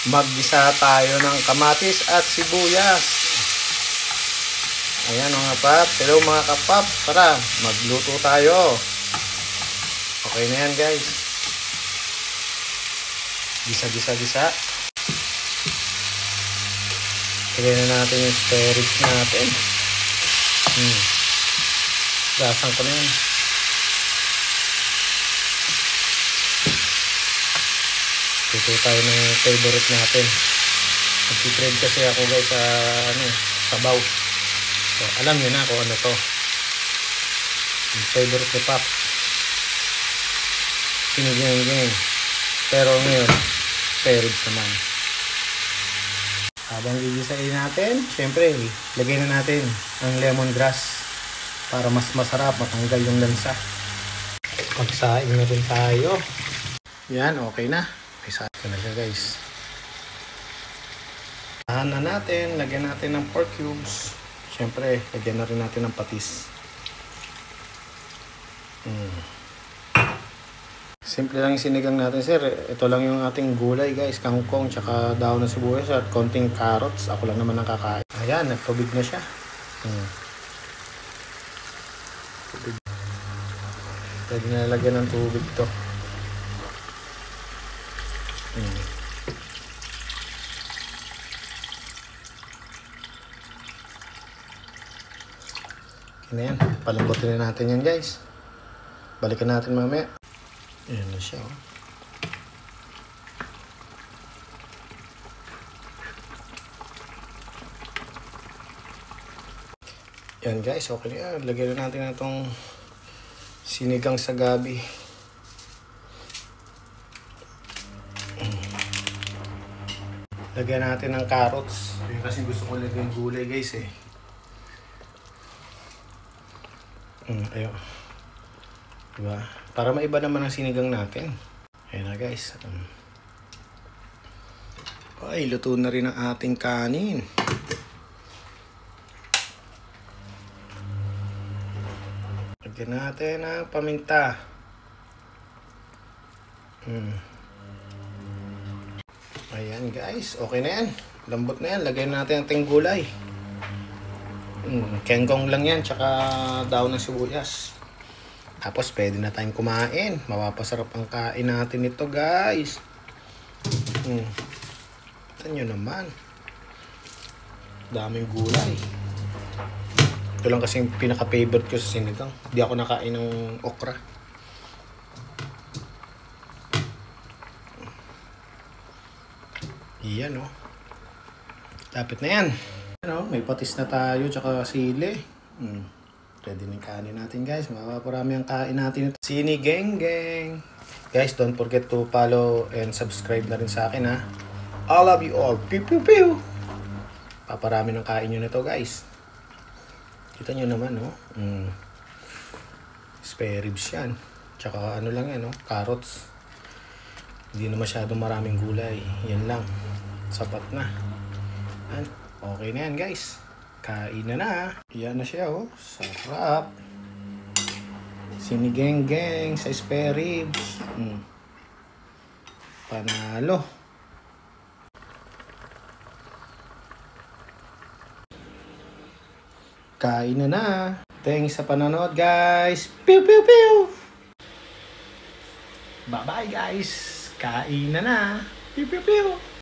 Maggisa tayo ng kamatis at sibuyas. Ayan mga pap. Hello mga kapap. Tara, magluto tayo. Okay na yan guys. Gisa. Lagyan na natin yung spare ribs natin. Gasan ko na yan. Luto tayo ng favorite natin. Nag-trade kasi ako guys sa sabaw. So, alam niyo na kung ano to. Yung favorite ni Pop. Sinigang. Pero ngayon, spare ribs naman. Habang gigisain natin, syempre, lagay na natin ang lemongrass para mas masarap, matanggal yung lansa. Magsaing na rin tayo. Yan, okay na. Isahin ko na siya guys. Tahan na natin, lagyan natin ng pork cubes. Syempre, lagyan na rin natin ng patis. Simple lang yung sinigang natin sir. Ito lang yung ating gulay guys. Kangkong, tsaka daon ng sibuyas at konting carrots. Ako lang naman ang kakain. Ayan, nagtubig na siya. Tubig. Pwede na lagyan ng tubig to. Okay na yan. Palambutin na natin yan guys. Balikan natin mamaya. Ayan na siya. Yan guys, okay na yan. Lagyan na natin itong sinigang sa gabi. Lagyan natin ng carrots. Kasi gusto ko lagyan gulay guys eh. Ayun. Diba? Para maiba naman ang sinigang natin. Ayan na guys. Ay, luto na rin ang ating kanin. Lagyan natin ang paminta. Ayan guys, okay na yan. Lambot na yan. Lagyan natin ang ating gulay. Kengkong lang yan, tsaka daon ng sibuyas. Tapos pwede na tayong kumain. Mapapasarap ang kain natin ito guys. Ito nyo naman. Daming gulay. Ito lang kasi yung pinaka-favorite ko sa sinigang. Hindi ako nakain ng okra. Iyan o. Lapit na yan. May patis na tayo tsaka sili. Ready na yung kanin natin guys. Mapaparami ang kain natin ito. Sinigang. Guys, don't forget to follow and subscribe na rin sa akin ha. I love you all. Pew. Paparami ng kain nyo nito guys. Kita nyo naman no. Spare ribs yan. Tsaka ano lang yan no. Carrots. Hindi na masyadong maraming gulay. Yan lang. Sapat na. Okay na yan guys. Kain na. Yan na siya oh. Sarap. Sinigang sa spare ribs. Panalo. Kain na. Thanks sa panonood guys. Pew. Bye bye guys. Kain na. Pew.